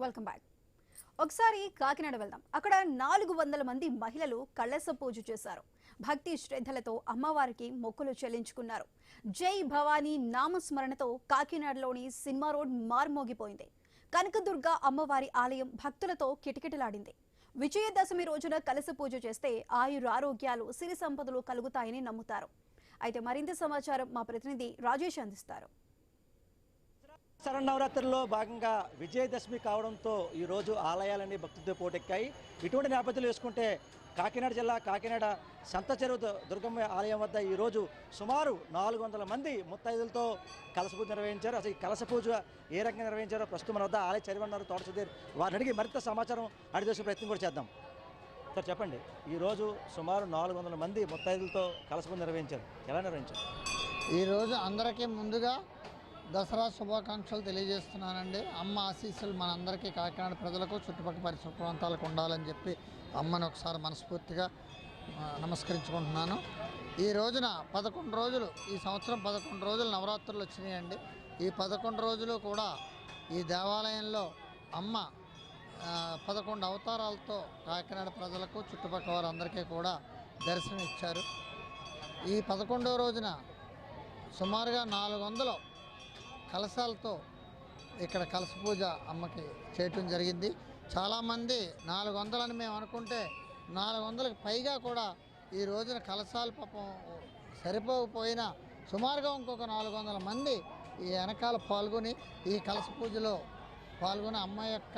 Welcome back. ఒకసారి కాకినాడ వెళ్దాం. అక్కడ 400 మంది మహిళలు కలశ పూజ చేశారు. భక్తి శ్రద్ధలతో అమ్మవారికి మొక్కులు చెల్లించుకున్నారు. జై భవానీ నామస్మరణతో కాకినాడలోని సినిమా రోడ్ మార్మోగిపోయింది. కనకదుర్గ అమ్మవారి ఆలయం భక్తులతో కిటకిటలాడింది. విజయదశమి రోజున కలశ పూజ చేస్తే ఆయురారోగ్యాలు సిరి సంపదలు కలుగుతాయని నమ్ముతారు. అయితే మరింత సమాచారం మా ప్రతినిధి రాజేష్ అందిస్తారు. శరన్నవరాత్రుల్లో భాగంగా విజయదశమి కావడంతో ఈరోజు ఆలయాలన్నీ భక్తులతో పోటెక్కాయి. ఇటువంటి నేపథ్యంలో వేసుకుంటే కాకినాడ జిల్లా కాకినాడ సంత చెరువు దుర్గమ్మ ఆలయం వద్ద ఈరోజు సుమారు 400 మంది ముత్తైదులతో కలశ పూజ నిర్వహించారు. అసలు ఈ కలశ పూజ ఏ రకంగా నిర్వహించారో ప్రస్తుతం మన వద్ద ఆలయ చైర్మన్ తోట సుధీర్ వారిని అడిగి మరింత సమాచారం అడిగేసే ప్రయత్నం కూడా చేద్దాం. సార్ చెప్పండి, ఈరోజు సుమారు 400 మంది ముత్తైదులతో కలశ పూజ నిర్వహించారు. ఎలా నిర్వహించారు? ఈరోజు అందరికీ ముందుగా దసరా శుభాకాంక్షలు తెలియజేస్తున్నానండి. అమ్మ ఆశీస్సులు మనందరికీ కాకినాడ ప్రజలకు చుట్టుపక్కల పరిసర ప్రాంతాలకు ఉండాలని చెప్పి అమ్మను ఒకసారి మనస్ఫూర్తిగా నమస్కరించుకుంటున్నాను. ఈ రోజున 11 రోజులు, ఈ సంవత్సరం 11 రోజులు నవరాత్రులు వచ్చినాయండి. ఈ 11 రోజులు కూడా ఈ దేవాలయంలో అమ్మ 11 అవతారాలతో కాకినాడ ప్రజలకు చుట్టుపక్కల వారందరికీ కూడా దర్శనం ఇచ్చారు. ఈ 11వ రోజున సుమారుగా 400 కలశాలతో ఇక్కడ కలశ పూజ అమ్మకి చేయటం జరిగింది. చాలామంది 400 అని మేము అనుకుంటే 400కి పైగా కూడా ఈ రోజున కలశాలు పాపం సరిపోకపోయినా సుమారుగా ఇంకొక 400 మంది ఈ వెనకాల పాల్గొని ఈ కలశ పూజలో పాల్గొని అమ్మ యొక్క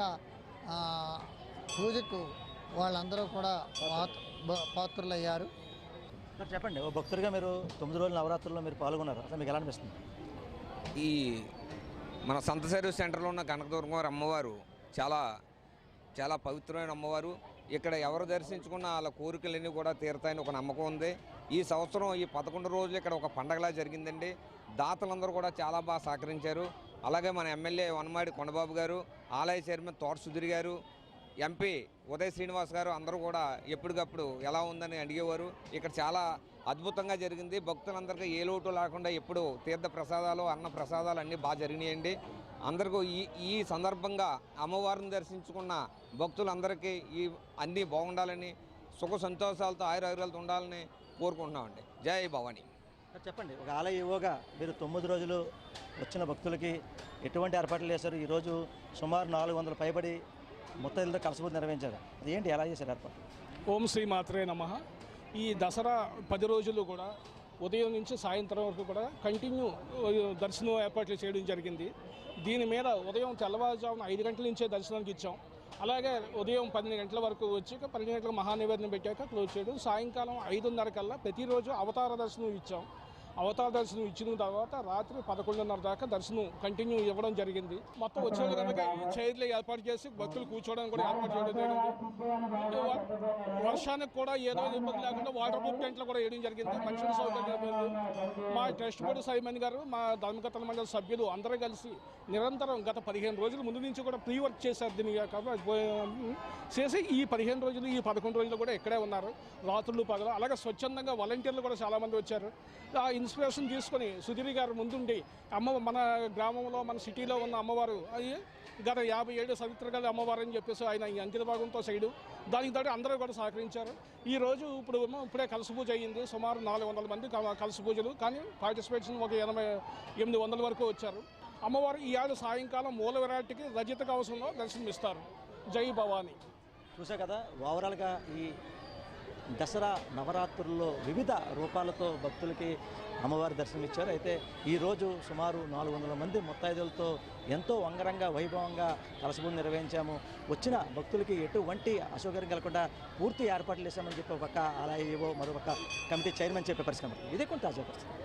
పూజకు వాళ్ళందరూ కూడా పాత్రులయ్యారు. సార్ చెప్పండి, ఓ భక్తుడిగా మీరు 9 రోజుల నవరాత్రుల్లో మీరు పాల్గొన్నారు. అసలు మీకు ఎలా అనిపిస్తుంది? ఈ మన సంత సర్వీస్ సెంటర్లో ఉన్న కనకదుర్గ అమ్మవారు చాలా చాలా పవిత్రమైన అమ్మవారు. ఇక్కడ ఎవరు దర్శించుకున్నా వాళ్ళ కోరికలన్నీ కూడా తీరుతాయని ఒక నమ్మకం ఉంది. ఈ సంవత్సరం ఈ 11 రోజులు ఇక్కడ ఒక పండగలా జరిగిందండి. దాతలందరూ కూడా చాలా బాగా సహకరించారు. అలాగే మన ఎమ్మెల్యే వనమాడి కొండబాబు గారు, ఆలయ చైర్మన్ తోట సుధీర్ గారు, ఎంపీ ఉదయ్ శ్రీనివాస్ గారు అందరూ కూడా ఎప్పటికప్పుడు ఎలా ఉందని అడిగేవారు. ఇక్కడ చాలా అద్భుతంగా జరిగింది. భక్తులందరికీ ఏ లోటు లేకుండా ఎప్పుడు తీర్థ ప్రసాదాలు అన్న ప్రసాదాలు అన్నీ బాగా జరిగినాయండి. అందరికీ ఈ సందర్భంగా అమ్మవారిని దర్శించుకున్న భక్తులందరికీ ఈ అన్నీ బాగుండాలని, సుఖ సంతోషాలతో ఆయురారోగ్యాలతో ఉండాలని కోరుకుంటున్నామండి. జై భవానీ. చెప్పండి, ఒక ఆలయ యువగా మీరు 9 రోజులు వచ్చిన భక్తులకి ఎటువంటి ఏర్పాట్లు చేశారు? ఈరోజు సుమారు 400 పైబడి ముత్తైదులతో కలశ పూజ నిర్వహించారు. అది ఏంటి, ఎలా చేశారు ఏర్పాటు? ఓం శ్రీ మాత్రే నమః. ఈ దసరా 10 రోజులు కూడా ఉదయం నుంచి సాయంత్రం వరకు కూడా కంటిన్యూ దర్శనం ఏర్పాట్లు చేయడం జరిగింది. దీని మీద ఉదయం తెల్లవారుజామున 5 గంటల నుంచే దర్శనానికి ఇచ్చాం. అలాగే ఉదయం 12 గంటల వరకు వచ్చి 12 గంటలకు మహానివేదన పెట్టాక క్లోజ్ చేయడం. సాయంకాలం 5:30 కల్లా ప్రతిరోజు అవతార దర్శనం ఇచ్చాం. అవతార దర్శనం ఇచ్చిన తర్వాత రాత్రి 11:30 దాకా దర్శనం కంటిన్యూ ఇవ్వడం జరిగింది. మొత్తం వచ్చే కనుక చైర్లు ఏర్పాటు చేసి భక్తులు కూర్చోవడానికి కూడా ఏర్పాటు చేయడం జరిగింది. వర్షానికి కూడా ఏదో ఇబ్బంది లేకుండా వాటర్ ప్రూఫ్ టెంట్లు కూడా వేయడం జరిగింది. మంచి సౌకర్యం. మా ట్రస్ట్ బోర్డు సైమన్ గారు, మా ధర్మకర్తల మండలి సభ్యులు అందరూ కలిసి నిరంతరం గత 15 రోజుల ముందు నుంచి కూడా ప్రీ వర్క్ చేశారు. దీన్ని చేసి ఈ 15 రోజులు ఈ 11 రోజులు కూడా ఇక్కడే ఉన్నారు, రాత్రులు పగలు. అలాగే స్వచ్ఛందంగా వాలంటీర్లు కూడా చాలామంది వచ్చారు. ఇన్స్పిరేషన్ తీసుకొని సుధీర్ గారు ముందుండి మన గ్రామంలో మన సిటీలో ఉన్న అమ్మవారు అది గత 57 సంవత్సరాల అమ్మవారు అని చెప్పేసి ఆయన అంకిత భాగంతో సైడు దానికి తోటి అందరూ కూడా సహకరించారు. ఈరోజు ఇప్పుడే కలశ పూజ అయ్యింది. సుమారు 400 మంది కలశ పూజలు, కానీ పార్టిసిపేషన్ ఒక 800 వరకు వచ్చారు. అమ్మవారు ఈ ఏడు సాయంకాలం మూల విరాట్కి రజిత కవచంలో దర్శనమిస్తారు. జై భవానీ. చూసా కదా, ఓవరాల్గా ఈ దసరా నవరాత్రుల్లో వివిధ రూపాలతో భక్తులకి అమ్మవారి దర్శనమిచ్చారు. అయితే ఈరోజు సుమారు 400 మంది ముత్తైదులతో ఎంతో అంగరంగ వైభవంగా కలశ పూజ నిర్వహించాము. వచ్చిన భక్తులకి ఎటువంటి అసౌకర్యం కలగకుండా పూర్తి ఏర్పాట్లు చేశామని చెప్పి ఒక పక్క ఆలయ మరొక కమిటీ చైర్మన్ చెప్పే పరిశ్రమ. ఇదే కొంత తాజా పరిస్థితి.